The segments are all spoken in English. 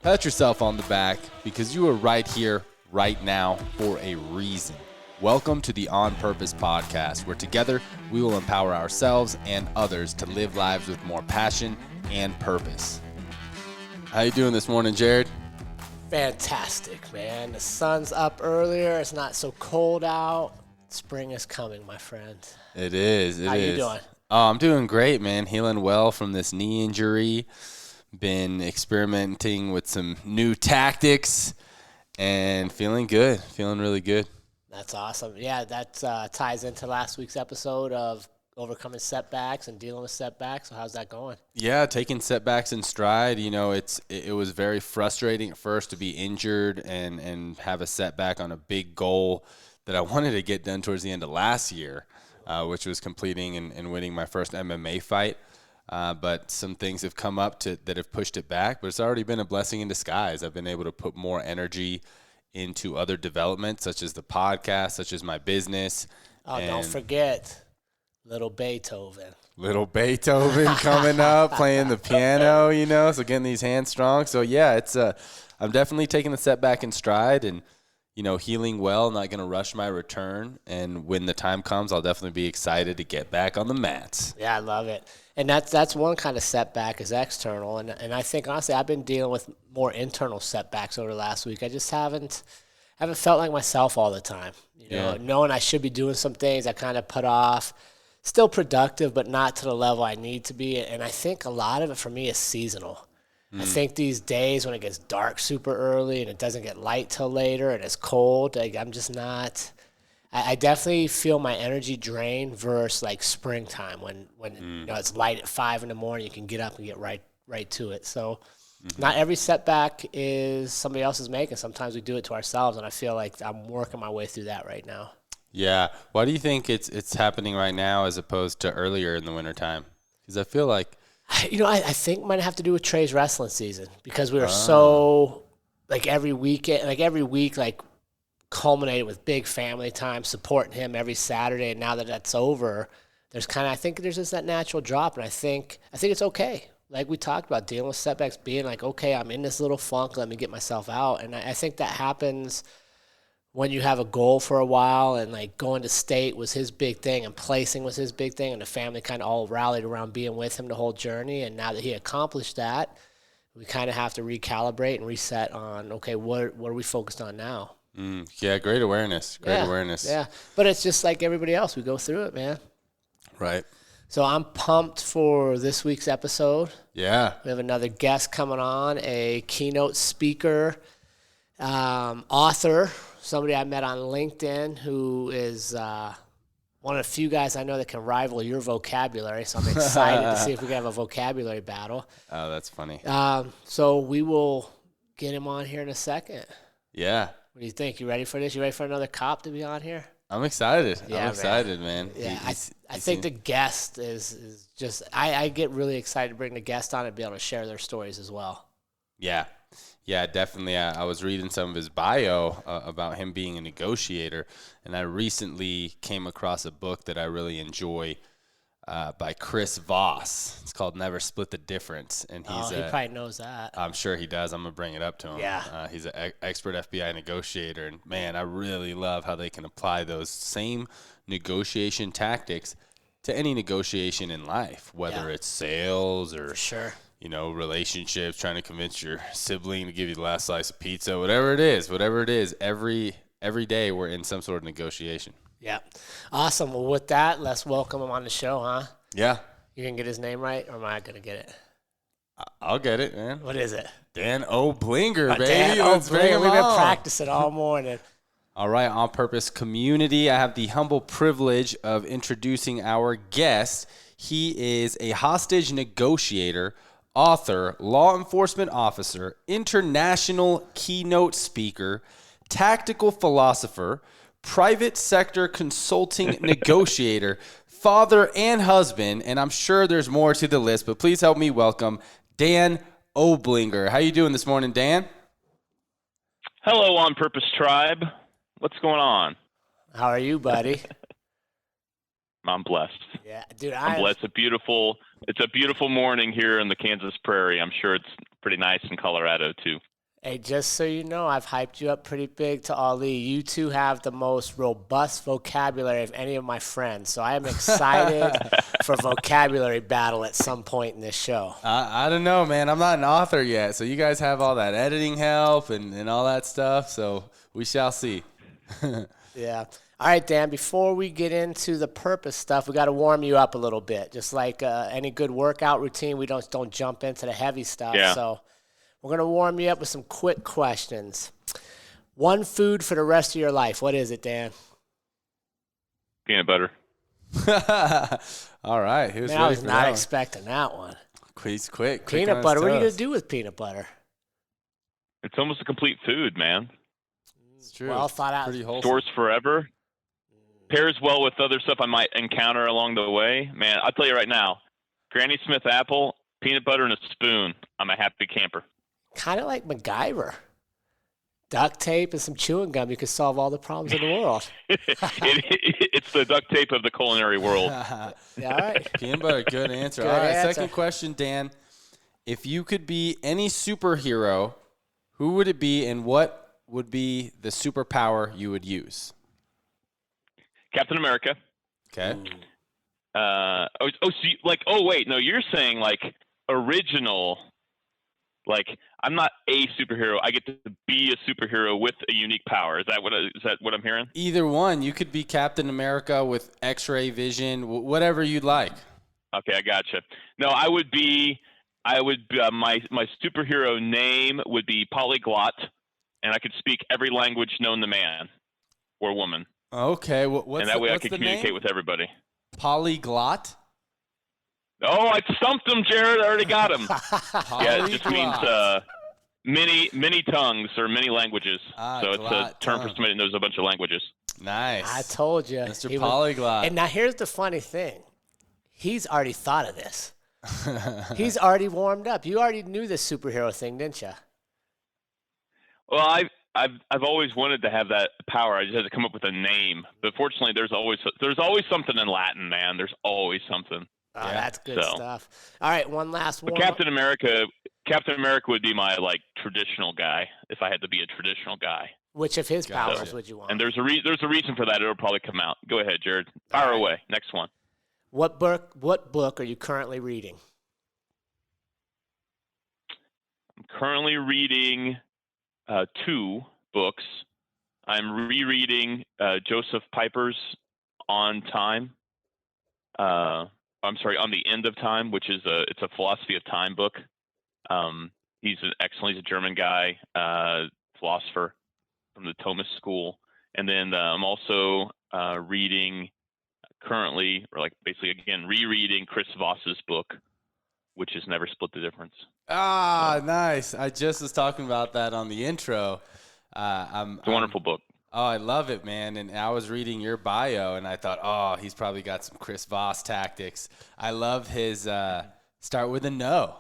Pat yourself on the back because you are right here, right now, for a reason. Welcome to the On Purpose podcast, where together we will empower ourselves and others to live lives with more passion and purpose. How you doing this morning, Jared? Fantastic, man. The sun's up earlier. It's not so cold out. Spring is coming, my friend. It is. How you doing? Oh, I'm doing great, man. Healing well from this knee injury. Been experimenting with some new tactics and feeling good. Feeling really good. That's awesome. Yeah, that ties into last week's episode of overcoming setbacks and dealing with setbacks. So how's that going? Yeah, taking setbacks in stride. You know, it was very frustrating at first to be injured and have a setback on a big goal that I wanted to get done towards the end of last year, which was completing and winning my first MMA fight. But some things have come up that have pushed it back, but it's already been a blessing in disguise. I've been able to put more energy into other developments, such as the podcast, such as my business. Oh, don't forget Little Beethoven. Little Beethoven coming up, playing the piano, you know, so getting these hands strong. So, yeah, it's I'm definitely taking the setback in stride and, you know, healing well, not going to rush my return. And when the time comes, I'll definitely be excited to get back on the mats. Yeah, I love it. And that's one kind of setback is external. And I think, honestly, I've been dealing with more internal setbacks over the last week. I just haven't felt like myself all the time. You know, knowing I should be doing some things I kind of put off. Still productive, but not to the level I need to be. And I think a lot of it for me is seasonal. I think these days when it gets dark super early and it doesn't get light till later and it's cold, like I'm just not – I definitely feel my energy drain versus like springtime when you know it's light at 5 in the morning, you can get up and get right to it. So not every setback is somebody else is making. Sometimes we do it to ourselves, and I feel like I'm working my way through that right now. Yeah. Why do you think it's happening right now as opposed to earlier in the wintertime? Because I feel like – you know, I think it might have to do with Trey's wrestling season because we were so, like, every weekend, like, every week, like, culminated with big family time, supporting him every Saturday. And now that that's over, there's kind of, I think there's just that natural drop. And I think it's okay. Like we talked about, dealing with setbacks, being like, okay, I'm in this little funk, let me get myself out. And I think that happens when you have a goal for a while, and like going to state was his big thing and placing was his big thing, and the family kind of all rallied around being with him the whole journey. And now that he accomplished that, we kind of have to recalibrate and reset on, okay, what are we focused on now? Yeah, great awareness. Yeah, but it's just like everybody else. We go through it, man. Right. So I'm pumped for this week's episode. Yeah. We have another guest coming on, a keynote speaker, author, somebody I met on LinkedIn who is one of the few guys I know that can rival your vocabulary. So I'm excited to see if we can have a vocabulary battle. Oh, that's funny. So we will get him on here in a second. Yeah. What do you think? You ready for this? You ready for another cop to be on here? I'm excited. Yeah, I'm excited, man. Yeah, I think the guest is just – I get really excited to bring the guest on and be able to share their stories as well. Yeah. Yeah, definitely. I was reading some of his bio about him being a negotiator, and I recently came across a book that I really enjoy by Chris Voss. It's called Never Split the Difference. And he probably knows that. I'm sure he does. I'm going to bring it up to him. Yeah. He's an expert FBI negotiator, and, man, I really love how they can apply those same negotiation tactics to any negotiation in life, whether it's sales or sure. You know, relationships, trying to convince your sibling to give you the last slice of pizza, whatever it is, every day we're in some sort of negotiation. Yeah. Awesome. Well, with that, let's welcome him on the show, huh? Yeah. You can get his name right, or am I going to get it? I'll get it, man. What is it? Dan Oblinger, baby. Dan Oblinger. We've been practicing all morning. All right, On Purpose community, I have the humble privilege of introducing our guest. He is a hostage negotiator, author, law enforcement officer, international keynote speaker, tactical philosopher, private sector consulting negotiator, father and husband, and I'm sure there's more to the list, but please help me welcome Dan Oblinger. How you doing this morning, Dan? Hello, On Purpose Tribe. What's going on? How are you, buddy? I'm blessed. Yeah, dude, I'm blessed. It's a beautiful morning here in the Kansas prairie. I'm sure it's pretty nice in Colorado too. Hey, just so you know, I've hyped you up pretty big to Ali. You two have the most robust vocabulary of any of my friends. So I am excited for vocabulary battle at some point in this show. I don't know, man. I'm not an author yet, so you guys have all that editing help and all that stuff. So we shall see. Yeah. All right, Dan, before we get into the purpose stuff, we got to warm you up a little bit. Just like any good workout routine, we don't jump into the heavy stuff. Yeah. So we're going to warm you up with some quick questions. One food for the rest of your life. What is it, Dan? Peanut butter. All right. Who's Man, I was not expecting that one. He's quick. Peanut butter. What are you going to do with peanut butter? It's almost a complete food, man. It's true. Well thought out. Pretty wholesome. Stores forever. Pairs well with other stuff I might encounter along the way. Man, I'll tell you right now, Granny Smith apple, peanut butter, and a spoon. I'm a happy camper. Kind of like MacGyver. Duct tape and some chewing gum, you could solve all the problems in the world. It's the duct tape of the culinary world. Yeah, all right. Peanut butter, good answer. Good All right, answer. second question, Dan. If you could be any superhero, who would it be and what would be the superpower you would use? Captain America. Okay. Wait, no, you're saying like original. Like I'm not a superhero. I get to be a superhero with a unique power. Is that what I'm hearing? Either one. You could be Captain America with X-ray vision, whatever you'd like. Okay, I gotcha. No, I would my superhero name would be Polyglot, and I could speak every language known to man or woman. Okay. And that way I could communicate with everybody. Polyglot? Oh, I stumped him, Jared. I already got him. Yeah, it just means many tongues or many languages. So it's a term for somebody that knows a bunch of languages. Nice. I told you. Mr. Polyglot. And now here's the funny thing. He's already thought of this. He's already warmed up. You already knew this superhero thing, didn't you? Well, I've always wanted to have that power. I just had to come up with a name. But fortunately, there's always something in Latin, man. There's always something. Oh, yeah. That's good stuff. All right, one last one. Captain America would be my traditional guy if I had to be a traditional guy. Which of his powers would you want? And there's a reason for that. It'll probably come out. Go ahead, Jared. Fire away. Next one. What book are you currently reading? I'm currently reading 2 books. I'm rereading Joseph Piper's On Time. On the End of Time, which is it's a philosophy of time book. He's excellent. He's a German guy, philosopher from the Thomist School. And then I'm also reading currently, or rereading Chris Voss's book, which is Never Split the Difference. Nice. I just was talking about that on the intro. It's a wonderful book. Oh, I love it, man. And I was reading your bio, and I thought, he's probably got some Chris Voss tactics. I love his start with a no.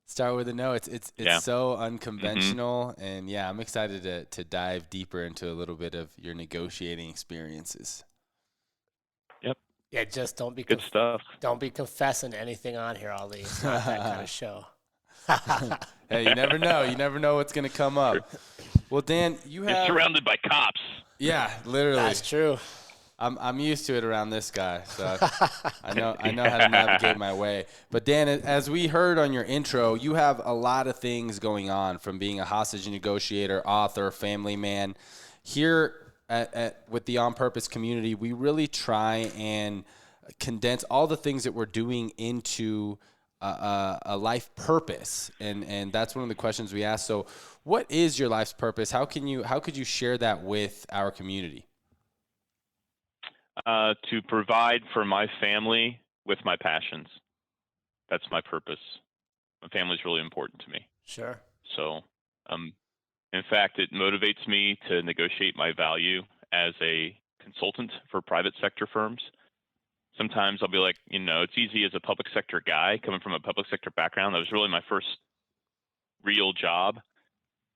Start with a no. It's so unconventional, and I'm excited to dive deeper into a little bit of your negotiating experiences. Yep. Yeah, just don't be good stuff. Don't be confessing anything on here, Ali. It's not that kind of show. Hey, you never know. You never know what's going to come up. Well, Dan, you're surrounded by cops. Yeah, literally. That's true. I'm used to it around this guy, so I know how to navigate my way. But Dan, as we heard on your intro, you have a lot of things going on, from being a hostage negotiator, author, family man. Here with the On Purpose community, we really try and condense all the things that we're doing into a life purpose, and that's one of the questions we ask. So, what is your life's purpose? How could you share that with our community? To provide for my family with my passions. That's my purpose. My family is really important to me. Sure. So, in fact, it motivates me to negotiate my value as a consultant for private sector firms. Sometimes I'll be like, it's easy as a public sector guy coming from a public sector background. That was really my first real job,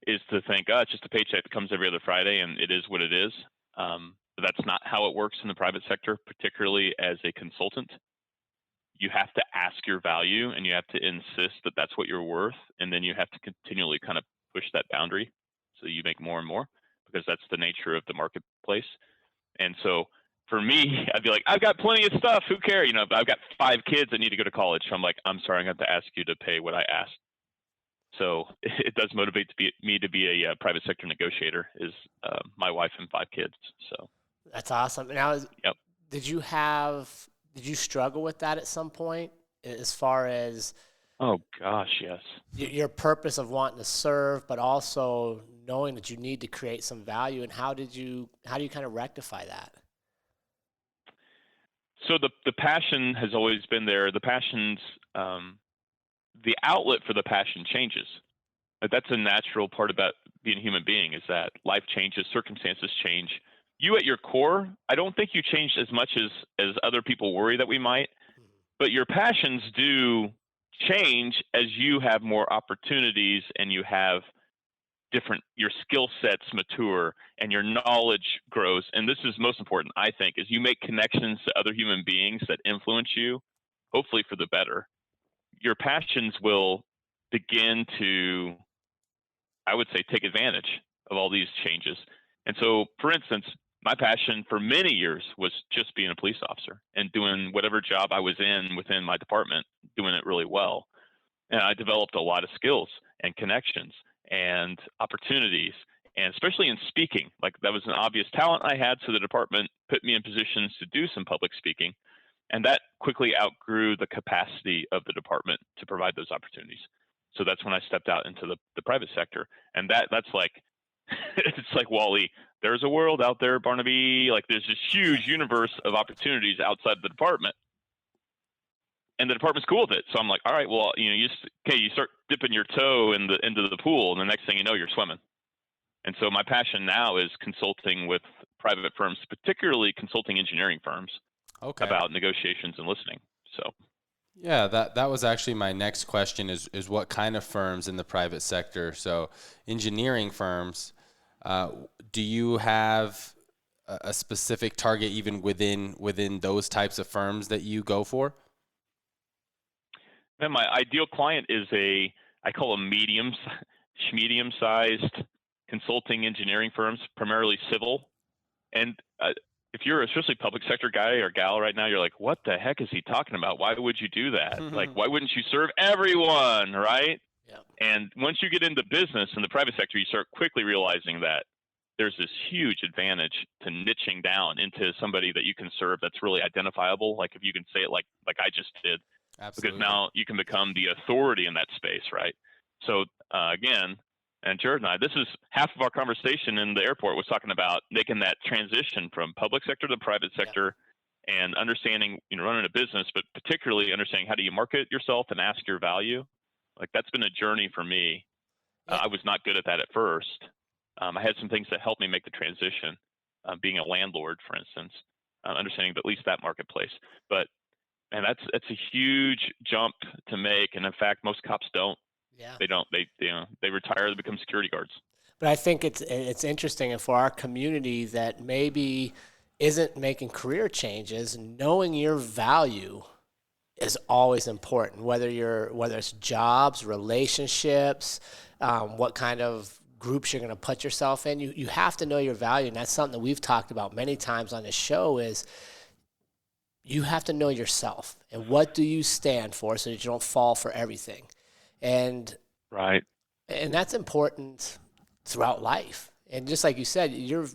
is to think, it's just a paycheck that comes every other Friday and it is what it is. But that's not how it works in the private sector, particularly as a consultant. You have to ask your value and you have to insist that that's what you're worth. And then you have to continually kind of push that boundary so you make more and more, because that's the nature of the marketplace. And so for me, I'd be like, I've got plenty of stuff. Who cares? But I've got 5 kids that need to go to college. So I'm like, I'm sorry, I'm going to have to ask you to pay what I asked. So it does motivate me to be a private sector negotiator, is my wife and 5 kids. So that's awesome. Now, yep. Did you struggle with that at some point, as far as? Oh gosh, yes. Your purpose of wanting to serve, but also knowing that you need to create some value, and how do you kind of rectify that? So the passion has always been there. The passion's the outlet for the passion changes. That's a natural part about being a human being, is that life changes, circumstances change. You at your core, I don't think you changed as much as other people worry that we might, but your passions do change as you have more opportunities and you have your skill sets mature and your knowledge grows. And this is most important, I think, is you make connections to other human beings that influence you, hopefully for the better. Your passions will begin to, I would say, take advantage of all these changes. And so, for instance, my passion for many years was just being a police officer and doing whatever job I was in within my department, doing it really well. And I developed a lot of skills and connections and opportunities, and especially in speaking. Like, that was an obvious talent I had, so the department put me in positions to do some public speaking. And that quickly outgrew the capacity of the department to provide those opportunities. So that's when I stepped out into the private sector. And that's like, it's like Wall-E. There's a world out there, Barnaby. Like, there's this huge universe of opportunities outside the department. And the department's cool with it. So I'm like, all right, well, you start dipping your toe into the pool, and the next thing you know, you're swimming. And so my passion now is consulting with private firms, particularly consulting engineering firms, about negotiations and listening. So yeah, that was actually my next question, is what kind of firms in the private sector? So engineering firms, do you have a specific target even within those types of firms that you go for? And my ideal client is I call them medium-sized consulting engineering firms, primarily civil. And if you're especially public sector guy or gal right now, you're like, what the heck is he talking about? Why would you do that? Like, why wouldn't you serve everyone, right? Yeah. And once you get into business in the private sector, you start quickly realizing that there's this huge advantage to niching down into somebody that you can serve that's really identifiable. Like, if you can say it like I just did. Absolutely. Because now you can become the authority in that space, right? So again, and Jared and I, this is half of our conversation in the airport was talking about making that transition from public sector to private sector, and understanding, running a business, but particularly understanding how do you market yourself and ask your value. Like, that's been a journey for me. I was not good at that at first. I had some things that helped me make the transition, being a landlord, for instance, understanding at least that marketplace. But and that's a huge jump to make, and in fact, most cops don't. Yeah. They don't. They retire, they become security guards. But I think it's interesting, and for our community that maybe isn't making career changes, knowing your value is always important. Whether it's jobs, relationships, what kind of groups you're going to put yourself in, you have to know your value, and that's something that we've talked about many times on this show. Is you have to know yourself and what do you stand for, so that you don't fall for everything. And right. And that's important throughout life. And just like you said, your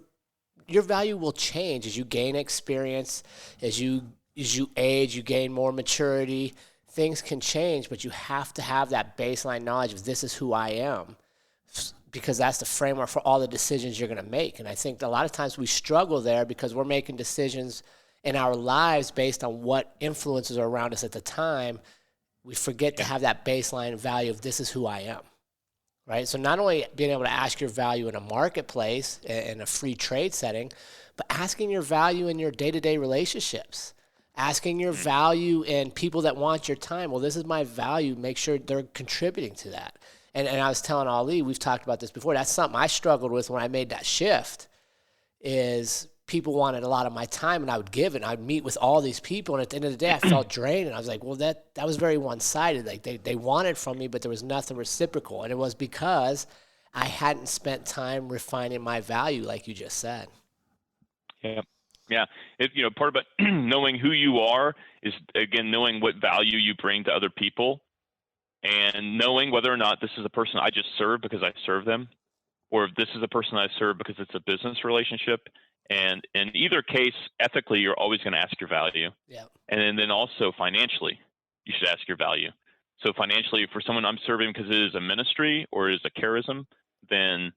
value will change as you gain experience, as you age, you gain more maturity. Things can change, but you have to have that baseline knowledge of this is who I am, because that's the framework for all the decisions you're going to make. And I think a lot of times we struggle there because we're making decisions in our lives based on what influences are around us at the time. We forget to have that baseline value of this is who I am, right? So not only being able to ask your value in a marketplace, in a free trade setting, but asking your value in your day-to-day relationships, asking your value in people that want your time. Well, this is my value. Make sure they're contributing to that. And I was telling Ali, we've talked about this before, that's something I struggled with when I made that shift, is people wanted a lot of my time, and I would give it, and I would meet with all these people, and at the end of the day, I felt drained, and I was like, well, that was very one-sided. Like, they wanted from me, but there was nothing reciprocal, and it was because I hadn't spent time refining my value, like you just said. Yeah. Yeah. Part about knowing who you are is, again, knowing what value you bring to other people, and knowing whether or not this is a person I just serve because I serve them, or if this is a person I serve because it's a business relationship. And in either case, ethically, you're always going to ask your value. Yeah. And then also financially, you should ask your value. So financially, for someone I'm serving because it is a ministry or it is a charism, then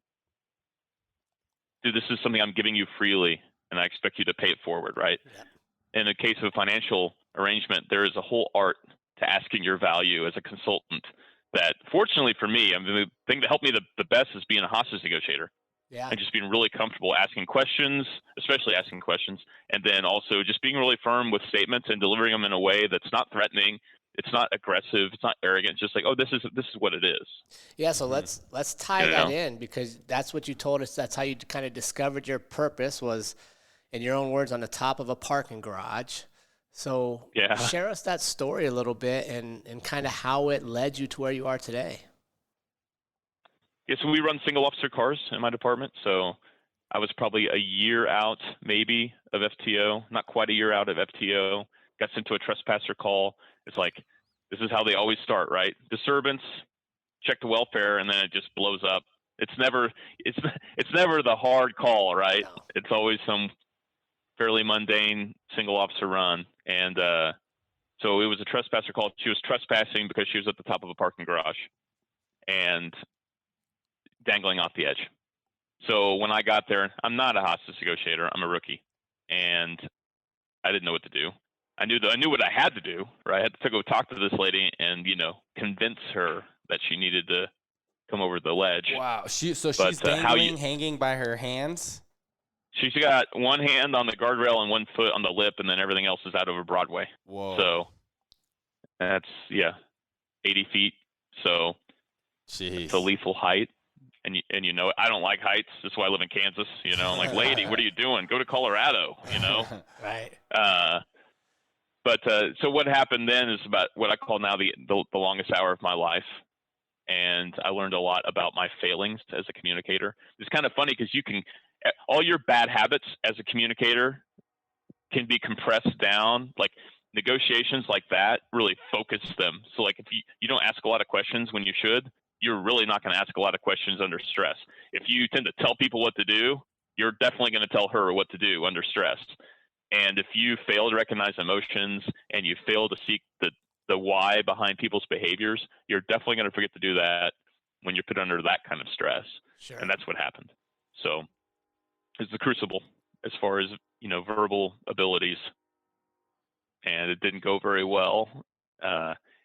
this is something I'm giving you freely, and I expect you to pay it forward, right? Yeah. In the case of a financial arrangement, there is a whole art to asking your value as a consultant that, fortunately for me, the thing that helped me the best is being a hostage negotiator. Yeah. And just being really comfortable asking questions, especially asking questions, and then also just being really firm with statements and delivering them in a way that's not threatening, it's not aggressive, it's not arrogant. It's just like, oh, this is what it is. Yeah, so let's tie that in, because that's what you told us. That's how you kind of discovered your purpose, was, in your own words, on the top of a parking garage. So share us that story a little bit, and kind of how it led you to where you are today. Yeah, so we run single officer cars in my department. So I was probably a year out, maybe, of FTO, not quite a year out of FTO. Got sent to a trespasser call. It's like, this is how they always start, right? Disturbance, check the welfare, and then it just blows up. It's never the hard call, right? No. It's always some fairly mundane single officer run. And so it was a trespasser call. She was trespassing because she was at the top of a parking garage and dangling off the edge. So when I got there, I'm not a hostage negotiator. I'm a rookie, and I didn't know what to do. I knew what I had to do, right? I had to go talk to this lady and, convince her that she needed to come over the ledge. Wow. She's dangling, hanging by her hands? She's got one hand on the guardrail and one foot on the lip, and then everything else is out over Broadway. Whoa. So that's, 80 feet. So Jeez. It's a lethal height. And I don't like heights. That's why I live in Kansas. I'm like, lady, what are you doing? Go to Colorado, Right. So what happened then is about what I call now the longest hour of my life. And I learned a lot about my failings as a communicator. It's kind of funny because all your bad habits as a communicator can be compressed down. Like negotiations like that really focus them. So like if you don't ask a lot of questions when you should, you're really not going to ask a lot of questions under stress. If you tend to tell people what to do, you're definitely going to tell her what to do under stress. And if you fail to recognize emotions and you fail to seek the why behind people's behaviors, you're definitely going to forget to do that when you're put under that kind of stress. Sure. And that's what happened. So it's the crucible as far as, verbal abilities. And it didn't go very well,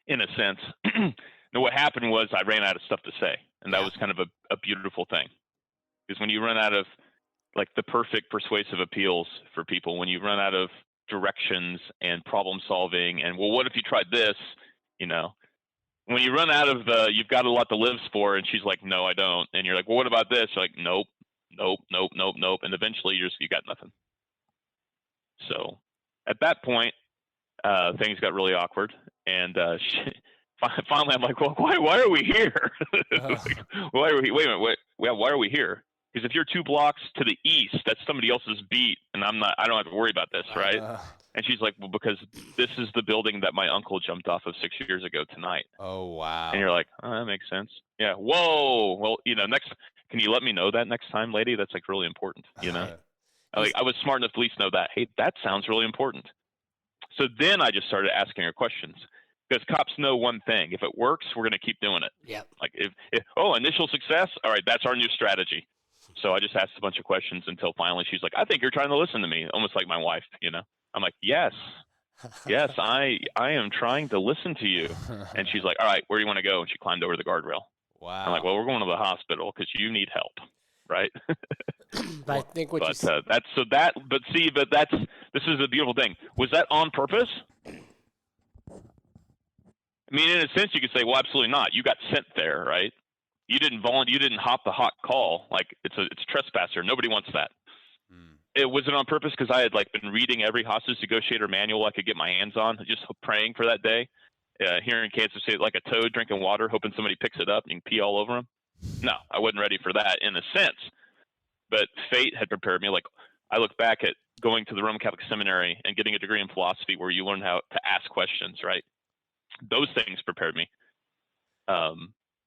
in a sense. No, what happened was I ran out of stuff to say, and that was kind of a beautiful thing. Because when you run out of like the perfect persuasive appeals for people, when you run out of directions and problem solving, and well, what if you tried this? When you run out of you've got a lot to live for, and she's like, no, I don't, and you're like, well, what about this? You're like, nope, and eventually you got nothing. So at that point, things got really awkward, and finally, I'm like, well, why are we here? Like, why are we? Wait a minute, why are we here? Because if you're 2 blocks to the east, that's somebody else's beat, and I don't have to worry about this, right? And she's like, well, because this is the building that my uncle jumped off of 6 years ago tonight. Oh, wow. And you're like, oh, that makes sense. Yeah. Whoa. Well, next, can you let me know that next time, lady? That's like really important. I was smart enough to at least know that. Hey, that sounds really important. So then I just started asking her questions. Because cops know one thing: if it works, we're going to keep doing it. Yeah. Like if initial success, all right, that's our new strategy. So I just asked a bunch of questions until finally she's like, I think you're trying to listen to me, almost like my wife. I'm like, yes, I am trying to listen to you. And she's like, all right, where do you want to go? And she climbed over the guardrail. Wow. I'm like, well, we're going to the hospital because you need help, right? But I think what this is a beautiful thing. Was that on purpose? I mean, in a sense, you could say, well, absolutely not. You got sent there, right? You didn't You didn't hop the hot call. Like it's a trespasser. Nobody wants that. It wasn't on purpose because I had been reading every hostage negotiator manual I could get my hands on, just praying for that day. Here in Kansas City, like a toad drinking water, hoping somebody picks it up and you can pee all over them. No, I wasn't ready for that in a sense, but fate had prepared me. Like, I look back at going to the Roman Catholic Seminary and getting a degree in philosophy where you learn how to ask questions, right? Those things prepared me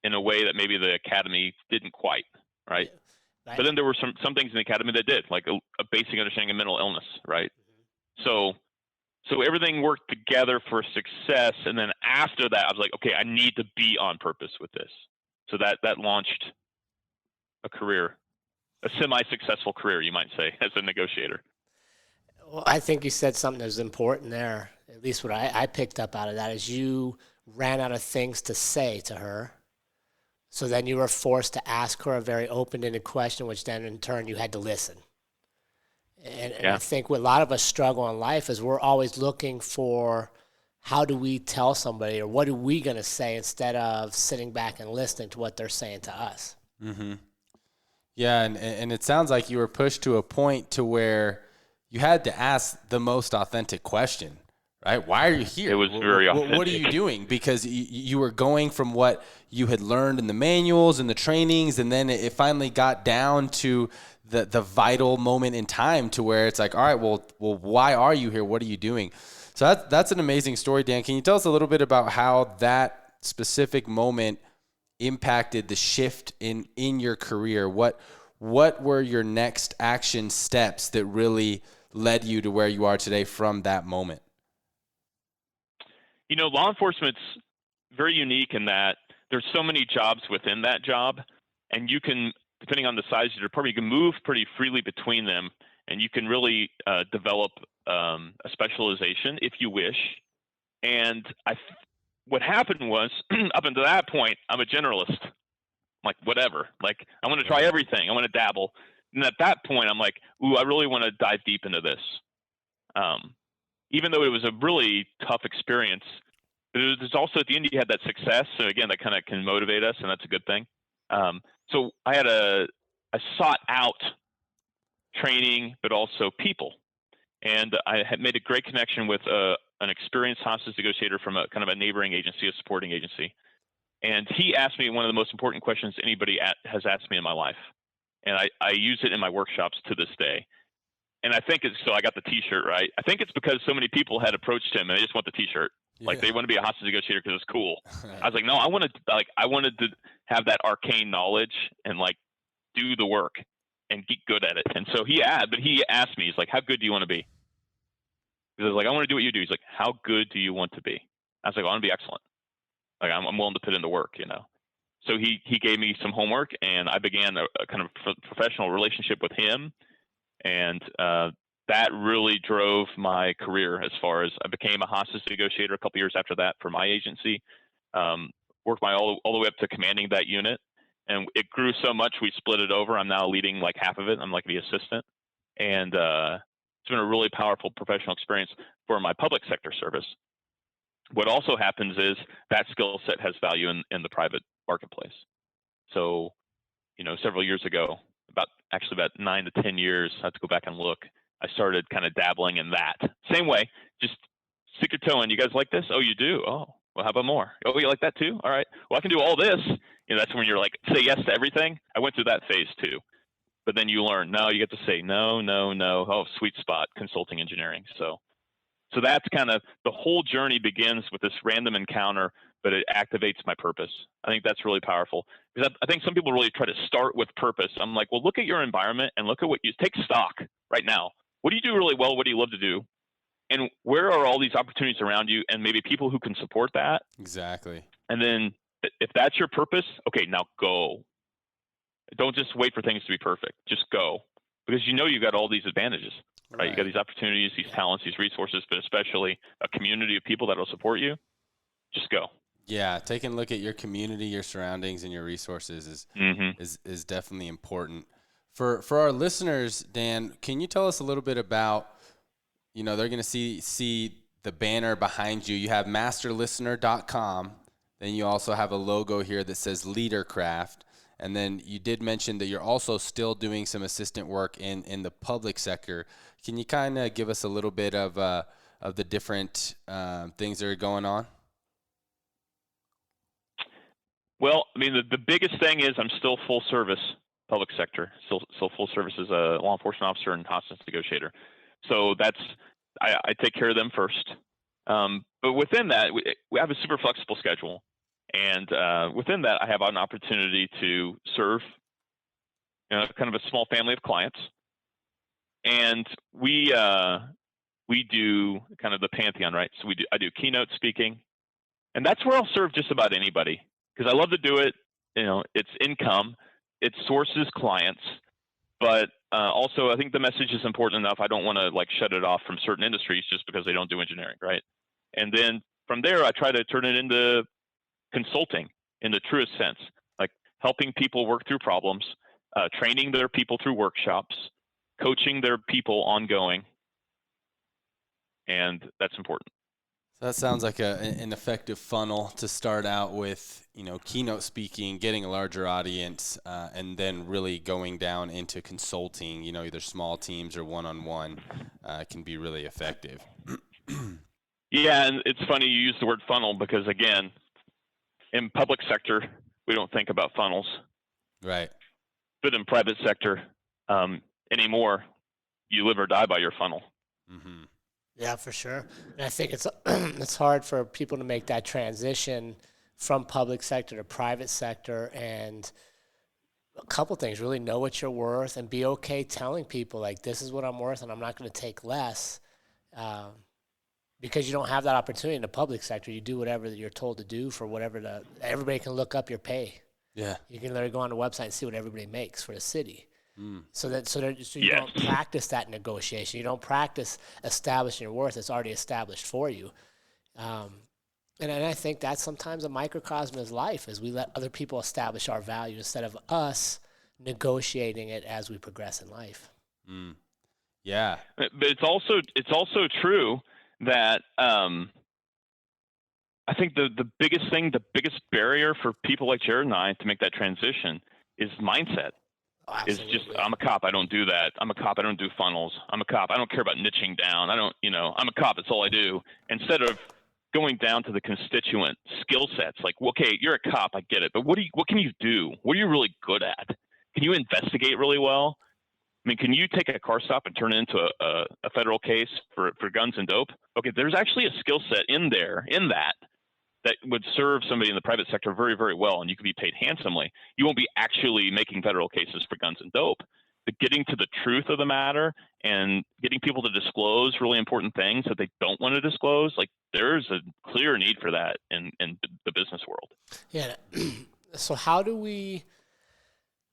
in a way that maybe the academy didn't quite, right? Yeah. But then there were some things in the academy that did, like a basic understanding of mental illness, right? So everything worked together for success. And then after that, I was like, okay, I need to be on purpose with this. So that launched a career, a semi-successful career, you might say, as a negotiator. Well, I think you said something that was important there. At least what I picked up out of that is you ran out of things to say to her. So then you were forced to ask her a very open-ended question, which then in turn you had to listen. And I think what a lot of us struggle in life is we're always looking for how do we tell somebody or what are we going to say instead of sitting back and listening to what they're saying to us. Mm-hmm. Yeah, and it sounds like you were pushed to a point to where you had to ask the most authentic question, right? Why are you here? It was very authentic. What are you doing? Because you were going from what you had learned in the manuals and the trainings, and then it finally got down to the vital moment in time to where it's like, all right, well, why are you here? What are you doing? So that's an amazing story, Dan. Can you tell us a little bit about how that specific moment impacted the shift in your career? What were your next action steps that really led you to where you are today from that moment? You know, law enforcement's very unique in that there's so many jobs within that job, and you can, depending on the size of your department, you can move pretty freely between them, and you can really develop a specialization if you wish. And what happened was, up until that point, I'm a generalist. Like, whatever. Like, I want to try everything. I want to dabble. And at that point, I'm like, ooh, I really want to dive deep into this. Even though it was a really tough experience, but there's also at the end you had that success. So again, that kind of can motivate us, and that's a good thing. So I sought out training, but also people, and I had made a great connection with an experienced hostage negotiator from a kind of a neighboring agency, a supporting agency. And he asked me one of the most important questions anybody has asked me in my life. And I use it in my workshops to this day. And I think so I got the t-shirt, right? I think it's because so many people had approached him and they just want the t-shirt. Yeah. Like, they want to be a hostage negotiator because it's cool. Right. I was like, no, I wanted to have that arcane knowledge and like do the work and get good at it. And so he asked me, he's like, how good do you want to be? He was like, I want to do what you do. He's like, how good do you want to be? I was like, I want to be excellent. Like, I'm willing to put in the work, you know? So he gave me some homework, and I began a kind of professional relationship with him. And that really drove my career as far as I became a hostage negotiator a couple years after that for my agency. Worked all the way up to commanding that unit. And it grew so much, we split it over. I'm now leading like half of it. I'm like the assistant. And it's been a really powerful professional experience for my public sector service. What also happens is that skill set has value in the private marketplace. So, you know, several years ago, about 9 to 10 years, I have to go back and look, I started kind of dabbling in that. Same way, just stick your toe in. You guys like this? Oh, you do? Oh, well, how about more? Oh, you like that too? All right. Well, I can do all this. You know, that's when you're like, say yes to everything. I went through that phase too. But then you learn, no, you get to say no. Oh, sweet spot, consulting engineering. So that's kind of the whole journey begins with this random encounter, but it activates my purpose. I think that's really powerful because I think some people really try to start with purpose. I'm like, well, look at your environment and look at what you take stock right now. What do you do really well? What do you love to do? And where are all these opportunities around you and maybe people who can support that? Exactly. And then if that's your purpose, okay, now go. Don't just wait for things to be perfect. Just go because you know you've got all these advantages. Right? You got these opportunities, these talents, these resources, but especially a community of people that will support you. Just go. Yeah, taking a look at your community, your surroundings, and your resources is definitely important. For our listeners, Dan, can you tell us a little bit about, you know, they're going to see the banner behind you. You have masterlistener.com. Then you also have a logo here that says Leadercraft. And then you did mention that you're also still doing some assistant work in the public sector. Can you kind of give us a little bit of the different things that are going on? Well, I mean, the biggest thing is I'm still full service public sector, still full service as a law enforcement officer and hostage negotiator. So I take care of them first. But within that, we have a super flexible schedule, and within that, I have an opportunity to serve kind of a small family of clients, and we do kind of the pantheon, right? So I do keynote speaking, and that's where I'll serve just about anybody because I love to do it. It's income, it sources clients, but also I think the message is important enough. I don't want to like shut it off from certain industries just because they don't do engineering, right? And then from there, I try to turn it into consulting in the truest sense, like helping people work through problems, training their people through workshops, coaching their people ongoing, and that's important. So that sounds like an effective funnel to start out with, keynote speaking, getting a larger audience, and then really going down into consulting, either small teams or one-on-one can be really effective. Yeah, and it's funny you use the word funnel because, again, in public sector, we don't think about funnels. Right. But in private sector, anymore, you live or die by your funnel. Mm-hmm. Yeah, for sure. And I think it's it's hard for people to make that transition from public sector to private sector, and a couple things: really know what you're worth and be okay telling people like, this is what I'm worth and I'm not going to take less, because you don't have that opportunity in the public sector. You do whatever you're told to do for whatever everybody can look up your pay. Yeah. You can literally go on the website and see what everybody makes for the city. So you Yes. don't practice that negotiation. You don't practice establishing your worth. It's already established for you. And I think that's sometimes a microcosm of life, is we let other people establish our value instead of us negotiating it as we progress in life. Yeah. But it's also true that I think the biggest barrier for people like Jared and I to make that transition is mindset. It's just, I'm a cop, I don't do that. I'm a cop, I don't do funnels. I'm a cop, I don't care about niching down. I'm a cop, that's all I do. Instead of going down to the constituent skill sets, like, okay, you're a cop, I get it, but what can you do? What are you really good at? Can you investigate really well? I mean, can you take a car stop and turn it into a federal case for guns and dope? Okay, there's actually a skill set in that would serve somebody in the private sector very, very well, and you could be paid handsomely. You won't be actually making federal cases for guns and dope, but getting to the truth of the matter and getting people to disclose really important things that they don't want to disclose, like there's a clear need for that in the business world. Yeah. So how do we,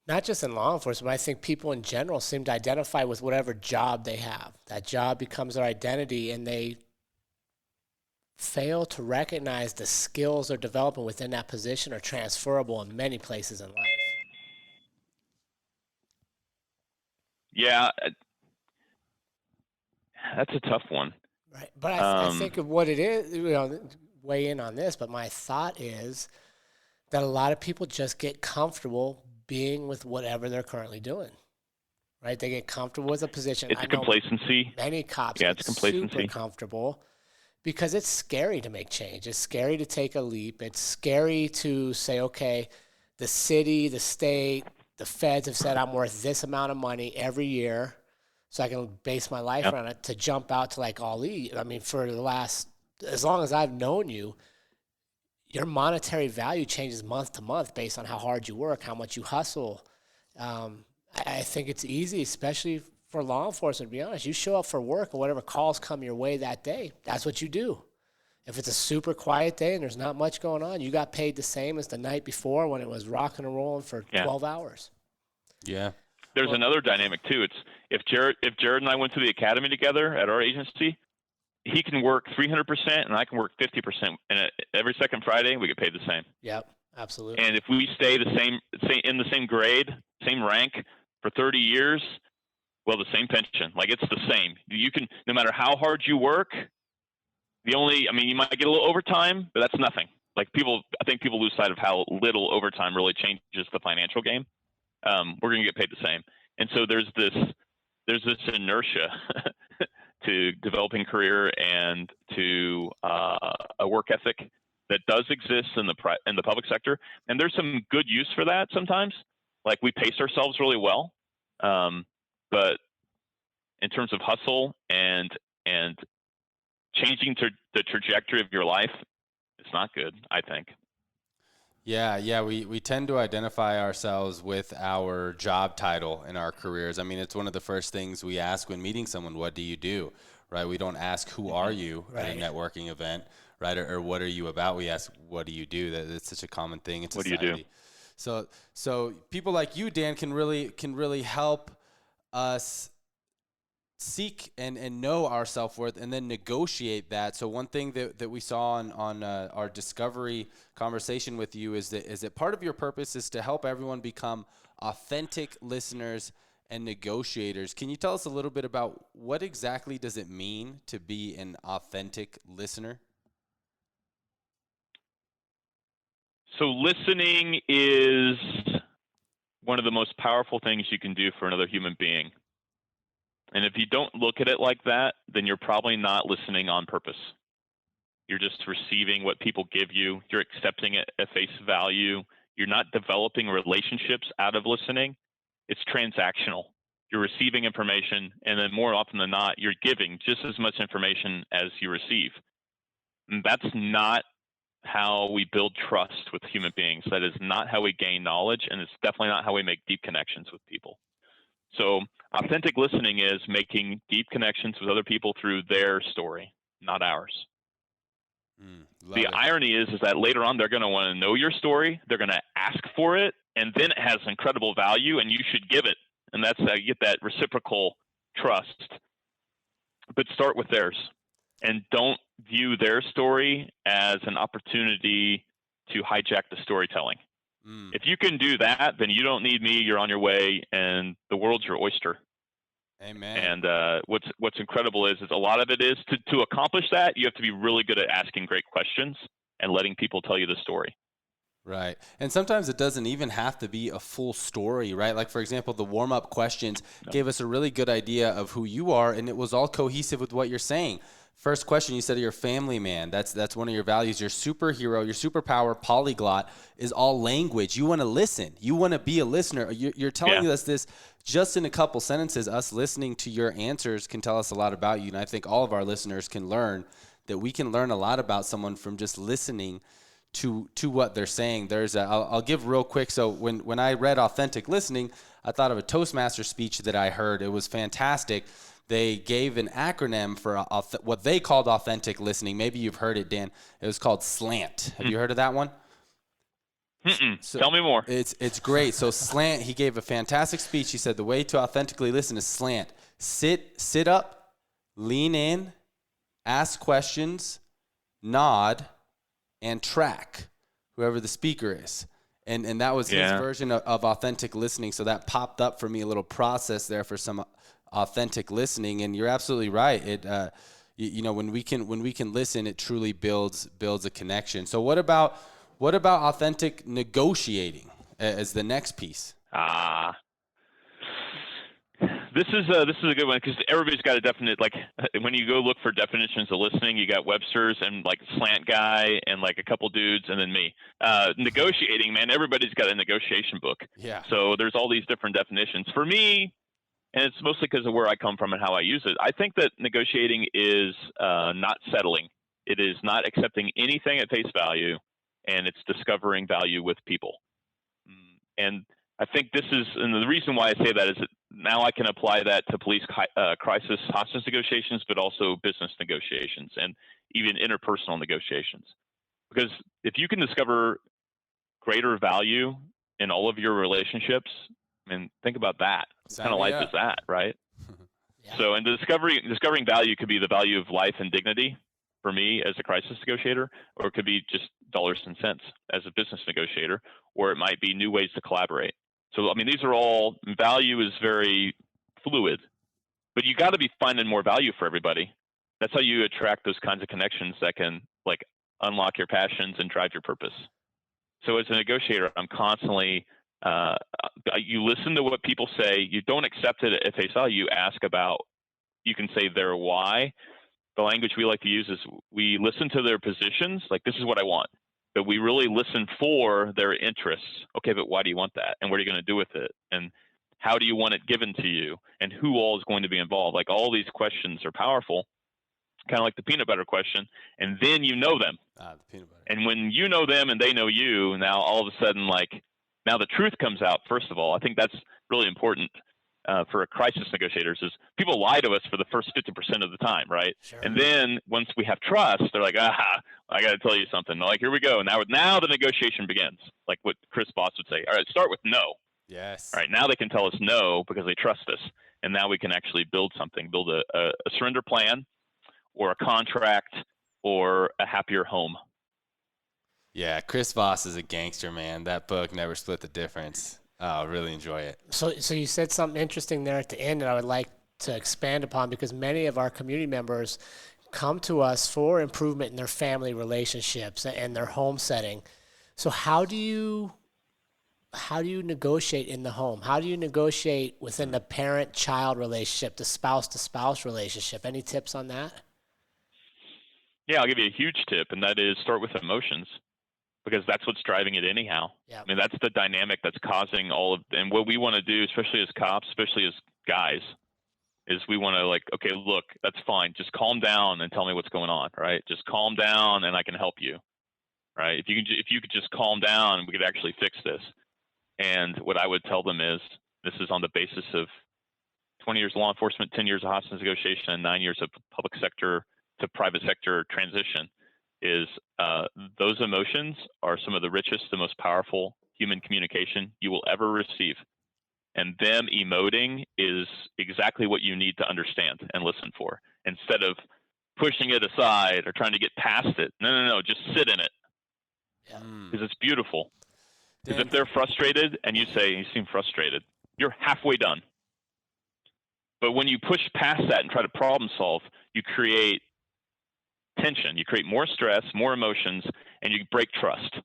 not just in law enforcement, but I think people in general seem to identify with whatever job they have. That job becomes their identity, and they fail to recognize the skills they're developing within that position are transferable in many places in life. Yeah, that's a tough one. Right. But I think of what it is, weigh in on this, but my thought is that a lot of people just get comfortable being with whatever they're currently doing. Right? They get comfortable with a position. It's complacency. Many cops it's complacency. Super comfortable. Because it's scary to make change. It's scary to take a leap. It's scary to say, okay, the city, the state, the feds have said I'm worth this amount of money every year, so I can base my life around it, to jump out to like Ali. I mean, for as long as I've known you, your monetary value changes month to month based on how hard you work, how much you hustle. I think it's easy, especially for law enforcement, to be honest. You show up for work and whatever calls come your way that day, that's what you do. If it's a super quiet day and there's not much going on, you got paid the same as the night before when it was rocking and rolling for 12 hours. Yeah. There's another dynamic too. It's if Jared and I went to the academy together at our agency, he can work 300% and I can work 50%. And every second Friday, we get paid the same. Yep, absolutely. And if we stay in the same grade, same rank for 30 years, well, the same pension. Like, it's the same. You can, no matter how hard you work, you might get a little overtime, but that's nothing. Like, I think people lose sight of how little overtime really changes the financial game. We're going to get paid the same. And so there's this inertia to developing career and to a work ethic that does exist in the public sector, and there's some good use for that sometimes. Like we pace ourselves really well, but in terms of hustle and changing the trajectory of your life, it's not good, I think. Yeah, we tend to identify ourselves with our job title in our careers. I mean, it's one of the first things we ask when meeting someone, what do you do? Right? We don't ask who are you at a networking event, right? Or what are you about? We ask what do you do? That's such a common thing in society. What do you do? So people like you, Dan, can really help us seek and know our self-worth and then negotiate that. So one thing that we saw on our discovery conversation with you is that part of your purpose is to help everyone become authentic listeners and negotiators. Can you tell us a little bit about what exactly does it mean to be an authentic listener? So listening is one of the most powerful things you can do for another human being. And if you don't look at it like that, then you're probably not listening on purpose. You're just receiving what people give you. You're accepting it at face value. You're not developing relationships out of listening. It's transactional. You're receiving information, and then more often than not, you're giving just as much information as you receive. And that's not how we build trust with human beings. That is not how we gain knowledge, and it's definitely not how we make deep connections with people. So authentic listening is making deep connections with other people through their story, not ours. The irony is that later on, they're going to want to know your story. They're going to ask for it, and then it has incredible value, and you should give it. And that's how you get that reciprocal trust. But start with theirs, and don't view their story as an opportunity to hijack the storytelling. If you can do that, then you don't need me. You're on your way, and the world's your oyster. Amen. And what's incredible is a lot of it is to accomplish that, you have to be really good at asking great questions and letting people tell you the story. Right. And sometimes it doesn't even have to be a full story, right? Like, for example, the warm-up questions gave us a really good idea of who you are, and it was all cohesive with what you're saying. First question, you said you're a family man. That's one of your values. Your superhero, your superpower, polyglot, is all language. You want to listen. You want to be a listener. You're telling us this just in a couple sentences. Us listening to your answers can tell us a lot about you, and I think all of our listeners can learn that we can learn a lot about someone from just listening to what they're saying. I'll give real quick. So when I read authentic listening, I thought of a Toastmaster speech that I heard. It was fantastic. They gave an acronym for what they called authentic listening. Maybe you've heard it, Dan. It was called SLANT. Have you heard of that one? So tell me more. It's great. So SLANT, he gave a fantastic speech. He said the way to authentically listen is SLANT. Sit up, lean in, ask questions, nod, and track whoever the speaker is. And that was his version of authentic listening. So that popped up for me, a little process there for some authentic listening. And you're absolutely right. It when we can listen, it truly builds a connection. So what about authentic negotiating as the next piece? This is a good one, because everybody's got a definite, like, when you go look for definitions of listening, you got Webster's and like Slant Guy and like a couple dudes and then me. Negotiating, man, everybody's got a negotiation book. Yeah. So there's all these different definitions. For me, and it's mostly because of where I come from and how I use it, I think that negotiating is not settling. It is not accepting anything at face value, and it's discovering value with people. And I think and the reason why I say that is that now I can apply that to police crisis hostage negotiations, but also business negotiations and even interpersonal negotiations. Because if you can discover greater value in all of your relationships, I mean, think about that. What kind of life is that, right? So, and discovering value could be the value of life and dignity for me as a crisis negotiator, or it could be just dollars and cents as a business negotiator, or it might be new ways to collaborate. So, I mean, these are all, value is very fluid, but you got to be finding more value for everybody. That's how you attract those kinds of connections that can like unlock your passions and drive your purpose. So as a negotiator, I'm constantly, you listen to what people say. You don't accept it at face value. You ask about, you can say their why. The language we like to use is we listen to their positions. Like, this is what I want. but we really listen for their interests. Okay, but why do you want that? And what are you going to do with it? And how do you want it given to you? And who all is going to be involved? Like, all these questions are powerful, kind of like the peanut butter question. And then you know them. The peanut butter. And when you know them and they know you, now all of a sudden, like, now the truth comes out. First of all, I think that's really important for crisis negotiators, is people lie to us for the first 50% of the time, right? Sure. And then once we have trust, they're like, I got to tell you something. They're like, here we go. Now the negotiation begins, like what Chris Voss would say. All right, start with no. Yes. All right, now they can tell us no because they trust us. And now we can actually build something, build a surrender plan or a contract or a happier home. Yeah, Chris Voss is a gangster, man. That book, Never Split the Difference. Oh, I really enjoy it. So you said something interesting there at the end that I would like to expand upon, because many of our community members come to us for improvement in their family relationships and their home setting. So how do you negotiate in the home? How do you negotiate within the parent-child relationship, the spouse-to-spouse relationship? Any tips on that? Yeah, I'll give you a huge tip, and that is start with emotions, because that's what's driving it anyhow. Yeah. I mean, that's the dynamic that's causing all of, and what we want to do, especially as cops, especially as guys, is we want to, like, okay, look, that's fine. Just calm down and tell me what's going on, right? Just calm down and I can help you, right? If you could just calm down, we could actually fix this. And what I would tell them is, this is on the basis of 20 years of law enforcement, 10 years of hostage negotiation, and 9 years of public sector to private sector transition, is those emotions are some of the richest, the most powerful human communication you will ever receive. And them emoting is exactly what you need to understand and listen for, instead of pushing it aside or trying to get past it. No, just sit in it. Because it's beautiful. Because if they're frustrated and you say, you seem frustrated, you're halfway done. But when you push past that and try to problem solve, you create tension, you create more stress, more emotions, and you break trust.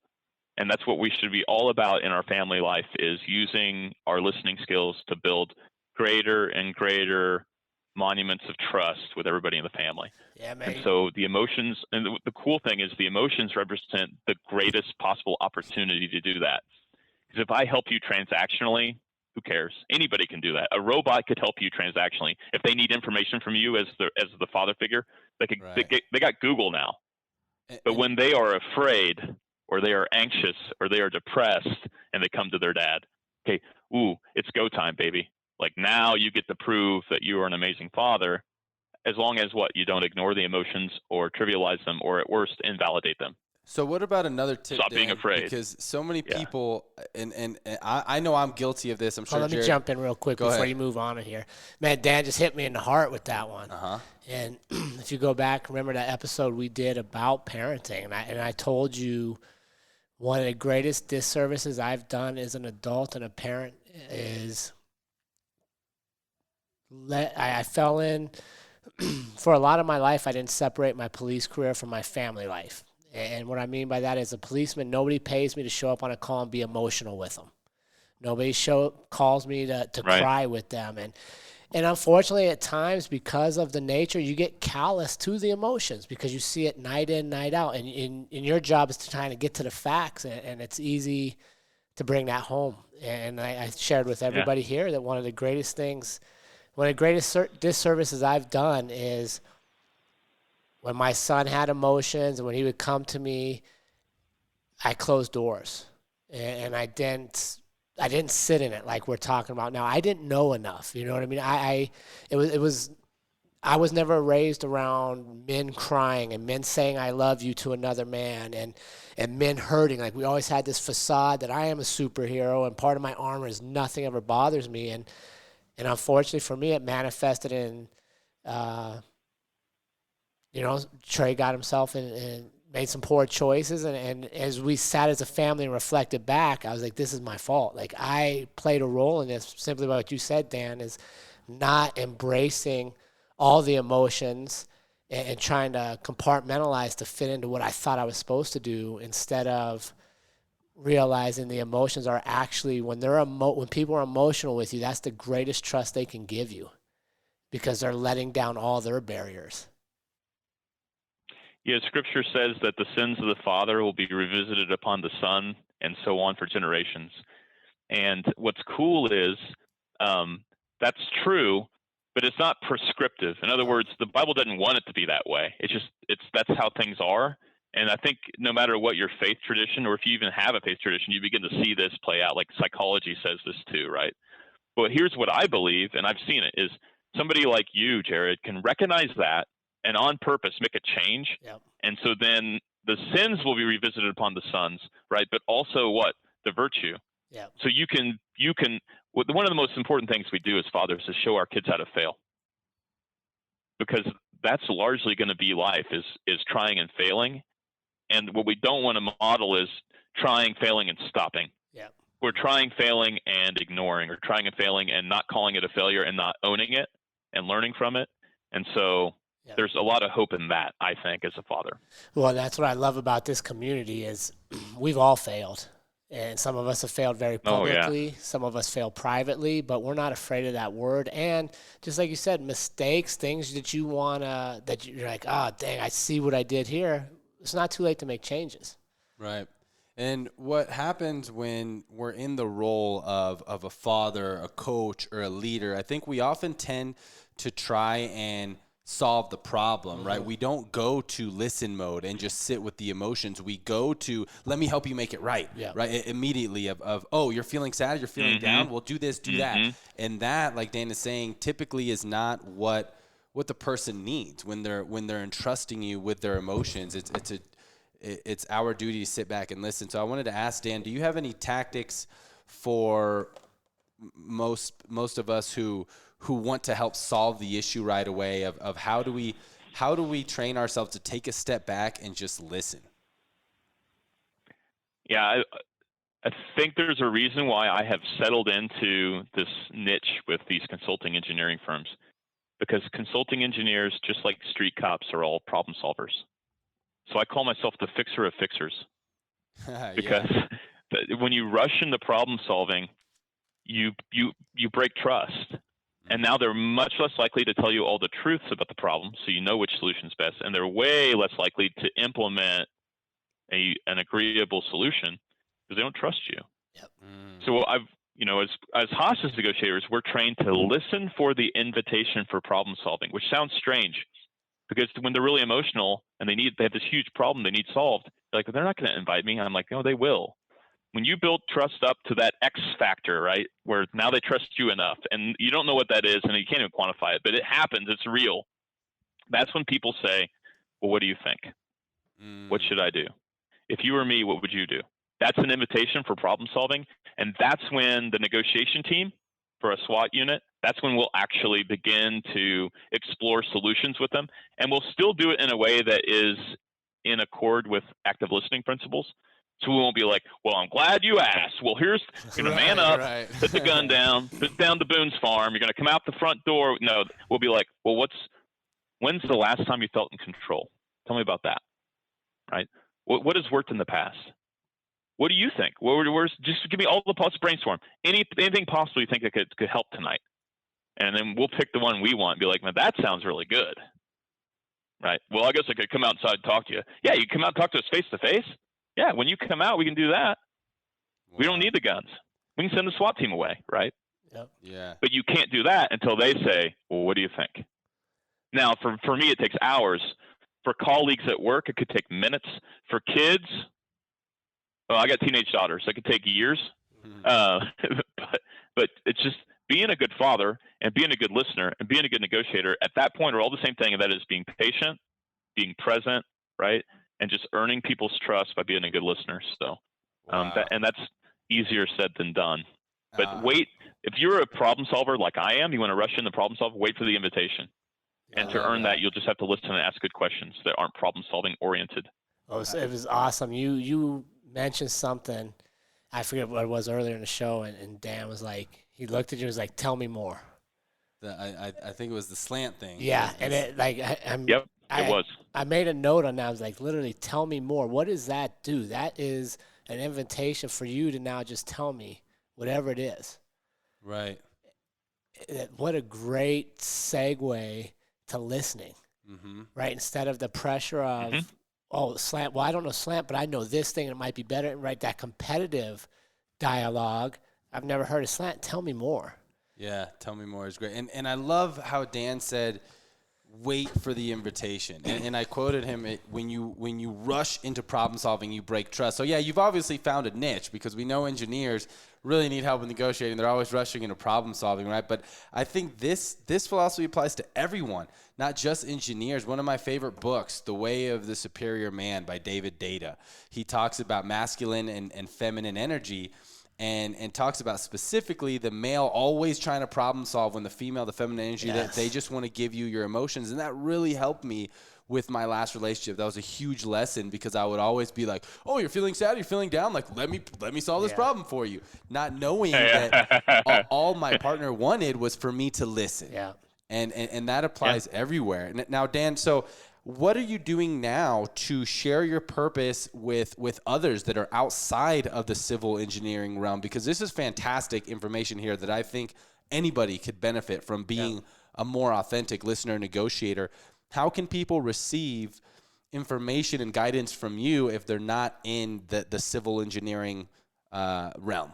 And that's what we should be all about in our family life, is using our listening skills to build greater and greater monuments of trust with everybody in the family. Yeah, man. And so the emotions, and the cool thing is the emotions represent the greatest possible opportunity to do that. Because if I help you transactionally, who cares? Anybody can do that. A robot could help you transactionally. If they need information from you as the father figure, they got Google now. But when they are afraid, or they are anxious, or they are depressed, and they come to their dad, okay, it's go time, baby. Like, now you get to prove that you are an amazing father, as long as you don't ignore the emotions or trivialize them, or at worst invalidate them. So what about another tip? Stop being afraid. Because so many people, and I know I'm guilty of this. I'm sure. Let me jump in real quick before you move on in here. Man, Dan just hit me in the heart with that one. And if you go back, remember that episode we did about parenting, and I told you one of the greatest disservices I've done as an adult and a parent is I fell in, for a lot of my life, I didn't separate my police career from my family life. And what I mean by that is, a policeman, nobody pays me to show up on a call and be emotional with them. Nobody calls me to cry with them. And unfortunately, at times, because of the nature, you get callous to the emotions because you see it night in, night out. And your job is to try to get to the facts, and it's easy to bring that home. And I shared with everybody here that one of the greatest disservices I've done is when my son had emotions and when he would come to me, I closed doors, and I didn't sit in it like we're talking about now. I didn't know enough. You know what I mean? I was never raised around men crying and men saying I love you to another man, and men hurting. Like, we always had this facade that I am a superhero and part of my armor is nothing ever bothers me. And unfortunately for me, it manifested in, Trey got himself and made some poor choices. And as we sat as a family and reflected back, I was like, this is my fault. Like, I played a role in this simply by what you said, Dan, is not embracing all the emotions and trying to compartmentalize to fit into what I thought I was supposed to do, instead of realizing the emotions are actually, when people are emotional with you, that's the greatest trust they can give you, because they're letting down all their barriers. Yeah, Scripture says that the sins of the father will be revisited upon the son, and so on for generations. And what's cool is that's true, but it's not prescriptive. In other words, the Bible doesn't want it to be that way. That's how things are. And I think no matter what your faith tradition, or if you even have a faith tradition, you begin to see this play out. Like psychology says this too, right? But here's what I believe, and I've seen it, is somebody like you, Jared, can recognize that and on purpose make a change. Yep. And so then the sins will be revisited upon the sons, right? But also what? The virtue. Yep. So you can one of the most important things we do as fathers is show our kids how to fail. Because that's largely going to be life is trying and failing. And what we don't want to model is trying, failing, and stopping. Yeah. We're trying, failing, and ignoring, or trying and failing and not calling it a failure and not owning it and learning from it. And so there's a lot of hope in that, I think, as a father. Well, that's what I love about this community is we've all failed. And some of us have failed very publicly. Oh, yeah. Some of us fail privately, but we're not afraid of that word. And just like you said, mistakes, things that you wanna, that you're like, oh, dang, I see what I did here. It's not too late to make changes. Right. And what happens when we're in the role of a father, a coach, or a leader, I think we often tend to try and solve the problem, right? We don't go to listen mode and just sit with the emotions. We go to, let me help you make it right, right? Immediately of, oh, you're feeling sad, you're feeling down, well, do this, do that. And that, like Dan is saying, typically is not what the person needs when they're entrusting you with their emotions. It's our duty to sit back and listen. So I wanted to ask Dan, do you have any tactics for most of us who want to help solve the issue right away of how do we train ourselves to take a step back and just listen? Yeah, I think there's a reason why I have settled into this niche with these consulting engineering firms, because consulting engineers, just like street cops, are all problem solvers. So I call myself the fixer of fixers, because when you rush into problem solving, you break trust. And now they're much less likely to tell you all the truths about the problem, so you know which solution is best. And they're way less likely to implement an agreeable solution because they don't trust you. Yep. So as hostage negotiators, we're trained to listen for the invitation for problem solving, which sounds strange because when they're really emotional and they have this huge problem they need solved, they're like, they're not going to invite me. I'm like, no, they will. When you build trust up to that X factor, right, where now they trust you enough, and you don't know what that is, and you can't even quantify it, but it happens, it's real. That's when people say, well, what do you think? What should I do? If you were me, what would you do? That's an invitation for problem solving, and that's when the negotiation team for a SWAT unit, that's when we'll actually begin to explore solutions with them, and we'll still do it in a way that is in accord with active listening principles. So we won't be like, well, I'm glad you asked. Well, here's, you're going to man up, put the gun down, put down to Boone's farm. You're going to come out the front door. No, we'll be like, well, when's the last time you felt in control? Tell me about that, right? What has worked in the past? What do you think? Just give me all the possible brainstorm. Anything possible you think that could help tonight. And then we'll pick the one we want and be like, man, that sounds really good, right? Well, I guess I could come outside and talk to you. Yeah, you come out and talk to us face to face. Yeah, when you come out, we can do that. Wow. We don't need the guns. We can send the SWAT team away, right? Yep. Yeah. But you can't do that until they say, well, what do you think? Now, for me, it takes hours. For colleagues at work, it could take minutes. For kids, well, I got teenage daughters. It could take years. But it's just being a good father and being a good listener and being a good negotiator at that point are all the same thing, and that is being patient, being present, right? And just earning people's trust by being a good listener. So, that's easier said than done. But wait, if you're a problem solver like I am, you want to rush in the problem solver, wait for the invitation. And to earn that, you'll just have to listen and ask good questions that aren't problem solving oriented. Oh, it was awesome. You mentioned something, I forget what it was earlier in the show, and Dan was like, he looked at you and was like, tell me more. I think it was the slant thing. Yeah, and it like Yep. It was. I made a note on that. I was like, literally, tell me more. What does that do? That is an invitation for you to now just tell me whatever it is. Right. What a great segue to listening. right? Instead of the pressure of, oh, slant. Well, I don't know slant, but I know this thing and it might be better. Right? That competitive dialogue. I've never heard of slant. Tell me more. Yeah, tell me more is great. And I love how Dan said, wait for the invitation. And I quoted him, when you rush into problem solving, you break trust. So yeah, you've obviously found a niche, because we know engineers really need help with negotiating. They're always rushing into problem solving, right? But I think this philosophy applies to everyone, not just engineers. One of my favorite books, The Way of the Superior Man by David Data. He talks about masculine and feminine energy, and talks about specifically the male always trying to problem solve, when the female, the feminine energy, that they just want to give you your emotions. And that really helped me with my last relationship. That was a huge lesson, because I would always be like, oh, you're feeling sad, you're feeling down, like let me solve this problem for you, not knowing that all my partner wanted was for me to listen. And that applies everywhere. Now, Dan, so what are you doing now to share your purpose with others that are outside of the civil engineering realm? Because this is fantastic information here that I think anybody could benefit from, being a more authentic listener, negotiator. How can people receive information and guidance from you if they're not in the civil engineering realm?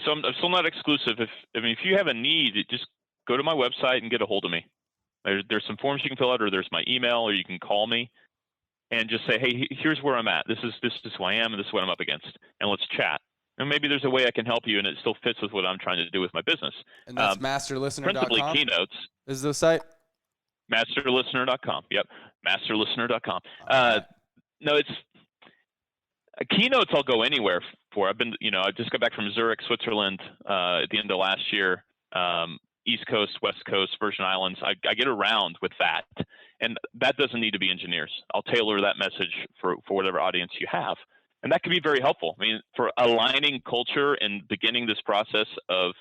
So I'm still not exclusive. If you have a need, just go to my website and get a hold of me. There's some forms you can fill out, or there's my email, or you can call me and just say, hey, here's where I'm at. This is who I am, and this is what I'm up against, and let's chat. And maybe there's a way I can help you, and it still fits with what I'm trying to do with my business. And that's masterlistener.com? Principally keynotes. Is the site? Masterlistener.com. Yep, masterlistener.com. No, it's keynotes. I'll go anywhere for. I just got back from Zurich, Switzerland, at the end of last year. East Coast, West Coast, Virgin Islands. I get around with that, and that doesn't need to be engineers. I'll tailor that message for whatever audience you have, and that can be very helpful. I mean, for aligning culture and beginning this process of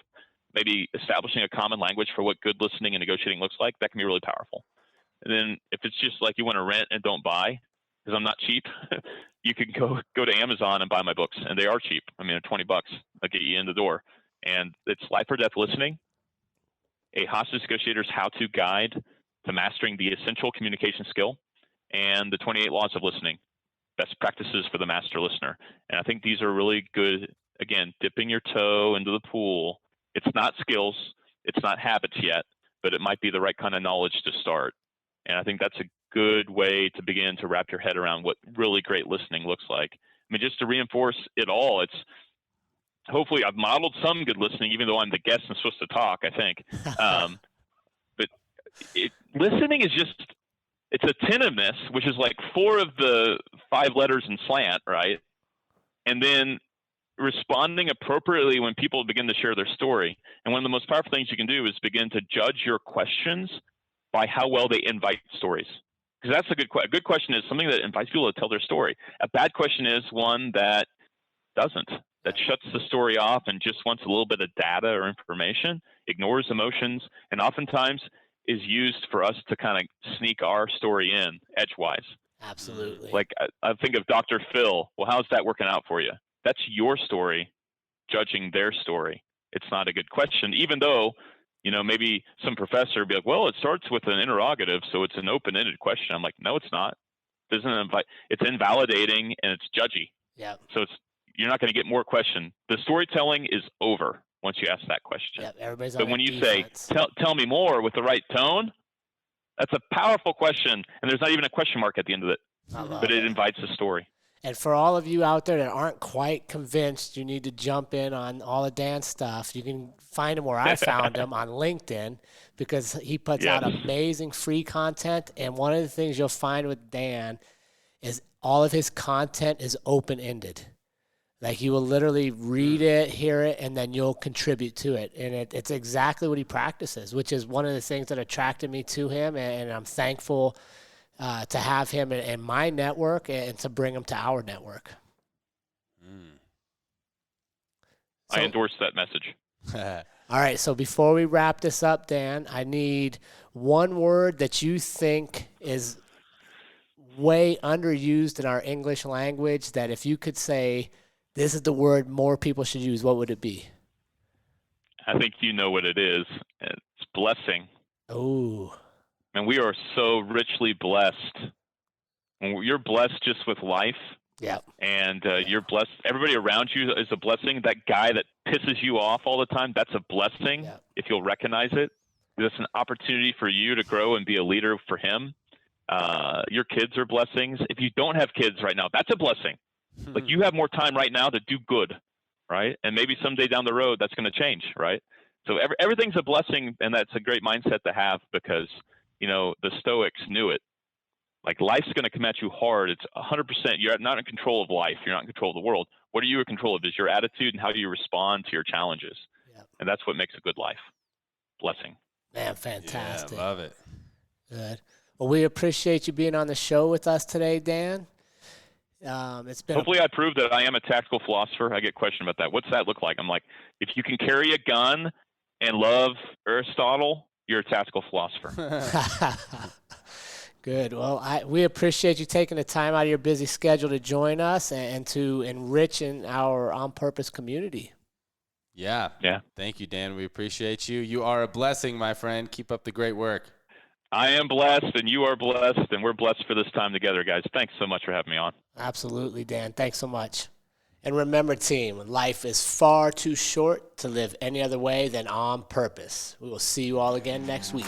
maybe establishing a common language for what good listening and negotiating looks like, that can be really powerful. And then if it's just like you want to rent and don't buy, because I'm not cheap, you can go to Amazon and buy my books, and they are cheap. I mean, they're $20. They'll get you in the door, and it's Life or Death Listening, a hostage negotiator's how-to guide to mastering the essential communication skill, and the 28 laws of listening, best practices for the master listener. And I think these are really good, again, dipping your toe into the pool. It's not skills, it's not habits yet, but it might be the right kind of knowledge to start. And I think that's a good way to begin to wrap your head around what really great listening looks like. I mean, just to reinforce it all, hopefully I've modeled some good listening, even though I'm the guest and supposed to talk, I think. But listening is it's attentiveness, which is like 4 of the 5 letters in slant, right? And then responding appropriately when people begin to share their story. And one of the most powerful things you can do is begin to judge your questions by how well they invite stories. Because that's a good question is something that invites people to tell their story. A bad question is one that doesn't, that shuts the story off and just wants a little bit of data or information, ignores emotions, and oftentimes is used for us to kind of sneak our story in edgewise. Absolutely. Like I think of Dr. Phil. Well, how's that working out for you? That's your story, judging their story. It's not a good question, even though, maybe some professor would be like, well, it starts with an interrogative, so it's an open-ended question. I'm like, no, it's not. It's invalidating and it's judgy. Yeah. So you're not going to get more question. The storytelling is over once you ask that question. Yep, everybody's but on when you defense. say, tell me more with the right tone, that's a powerful question. And there's not even a question mark at the end of it. But it invites a story. And for all of you out there that aren't quite convinced you need to jump in on all of Dan's stuff, you can find him where I found him on LinkedIn, because he puts out amazing free content. And one of the things you'll find with Dan is all of his content is open-ended. Like you will literally read it, hear it, and then you'll contribute to it. And it's exactly what he practices, which is one of the things that attracted me to him. And I'm thankful to have him in my network and to bring him to our network. I endorse that message. All right, so before we wrap this up, Dan, I need one word that you think is way underused in our English language, that if you could say, this is the word more people should use, what would it be? I think you know what it is. It's blessing. Oh, And we are so richly blessed. When you're blessed just with life, and you're blessed. Everybody around you is a blessing. That guy that pisses you off all the time, that's a blessing if you'll recognize it. It's an opportunity for you to grow and be a leader for him. Your kids are blessings. If you don't have kids right now, that's a blessing. Like you have more time right now to do good, right? And maybe someday down the road, that's going to change, right? So everything's a blessing, and that's a great mindset to have because, the Stoics knew it. Like life's going to come at you hard. It's 100%. You're not in control of life. You're not in control of the world. What are you in control of is your attitude and how you respond to your challenges. And that's what makes a good life. Blessing. Man, fantastic. Yeah, love it. Good. Well, we appreciate you being on the show with us today, Dan. It's been Hopefully I proved that I am a tactical philosopher. I get questioned about that. What's that look like? I'm like, if you can carry a gun and love Aristotle, you're a tactical philosopher. Good. Well, we appreciate you taking the time out of your busy schedule to join us and to enrich in our On Purpose community. Yeah. Thank you, Dan. We appreciate you. You are a blessing, my friend. Keep up the great work. I am blessed, and you are blessed, and we're blessed for this time together, guys. Thanks so much for having me on. Absolutely, Dan. Thanks so much. And remember, team, life is far too short to live any other way than on purpose. We will see you all again next week.